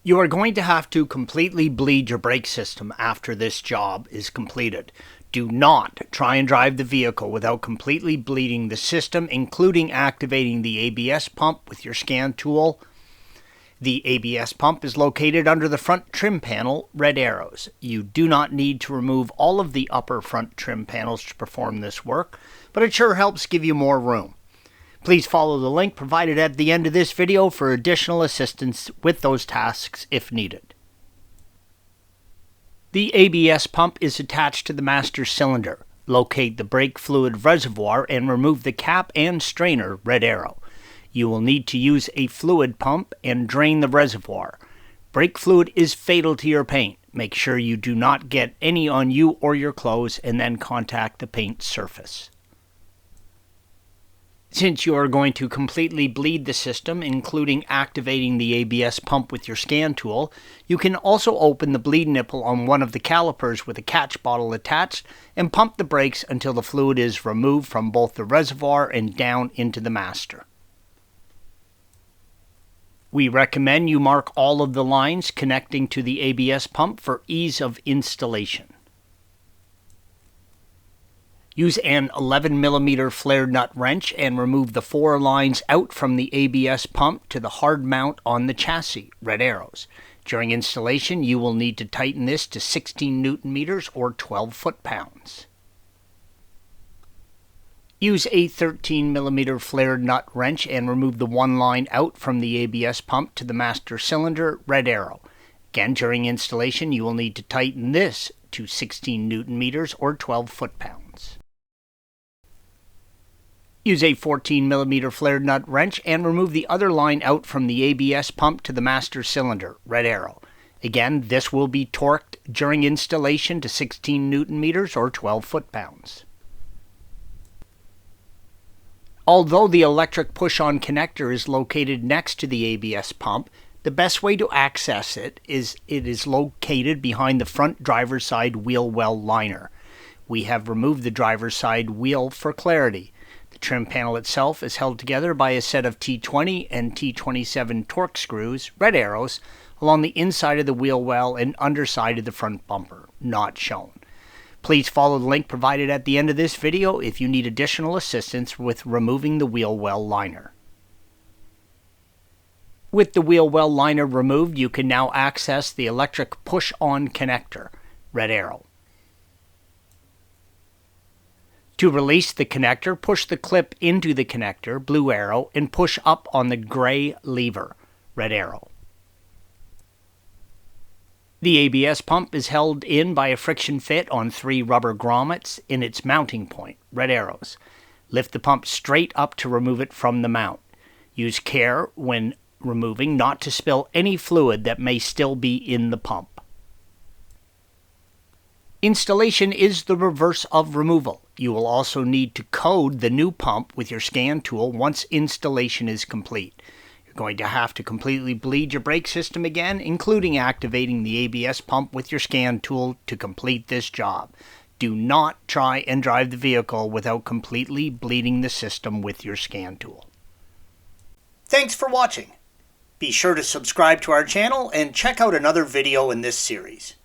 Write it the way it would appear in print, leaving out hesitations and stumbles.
You are going to have to completely bleed your brake system after this job is completed. Do not try and drive the vehicle without completely bleeding the system, including activating the ABS pump with your scan tool. The ABS pump is located under the front trim panel, red arrows. You do not need to remove all of the upper front trim panels to perform this work, but it sure helps give you more room. Please follow the link provided at the end of this video for additional assistance with those tasks if needed. The ABS pump is attached to the master cylinder. Locate the brake fluid reservoir and remove the cap and strainer, red arrow. You will need to use a fluid pump and drain the reservoir. Brake fluid is fatal to your paint. Make sure you do not get any on you or your clothes and then contact the paint surface. Since you are going to completely bleed the system, including activating the ABS pump with your scan tool, you can also open the bleed nipple on one of the calipers with a catch bottle attached and pump the brakes until the fluid is removed from both the reservoir and down into the master. We recommend you mark all of the lines connecting to the ABS pump for ease of installation. Use an 11mm flared nut wrench and remove the 4 lines out from the ABS pump to the hard mount on the chassis, red arrows. During installation, you will need to tighten this to 16 Nm or 12 foot-pounds. Use a 13mm flared nut wrench and remove the 1 line out from the ABS pump to the master cylinder, red arrow. Again, during installation, you will need to tighten this to 16 Nm or 12 foot-pounds. Use a 14mm flared nut wrench and remove the other line out from the ABS pump to the master cylinder, red arrow. Again, this will be torqued during installation to 16 Nm or 12 foot-pounds. Although the electric push-on connector is located next to the ABS pump, the best way to access it is located behind the front driver's side wheel well liner. We have removed the driver's side wheel for clarity. The trim panel itself is held together by a set of T20 and T27 torque screws, red arrows, along the inside of the wheel well and underside of the front bumper, not shown. Please follow the link provided at the end of this video if you need additional assistance with removing the wheel well liner. With the wheel well liner removed, you can now access the electric push-on connector, red arrow. To release the connector, push the clip into the connector, blue arrow, and push up on the gray lever, red arrow. The ABS pump is held in by a friction fit on 3 rubber grommets in its mounting point, red arrows. Lift the pump straight up to remove it from the mount. Use care when removing not to spill any fluid that may still be in the pump. Installation is the reverse of removal. You will also need to code the new pump with your scan tool once installation is complete. You're going to have to completely bleed your brake system again, including activating the ABS pump with your scan tool to complete this job. Do not try and drive the vehicle without completely bleeding the system with your scan tool. Thanks for watching. Be sure to subscribe to our channel and check out another video in this series.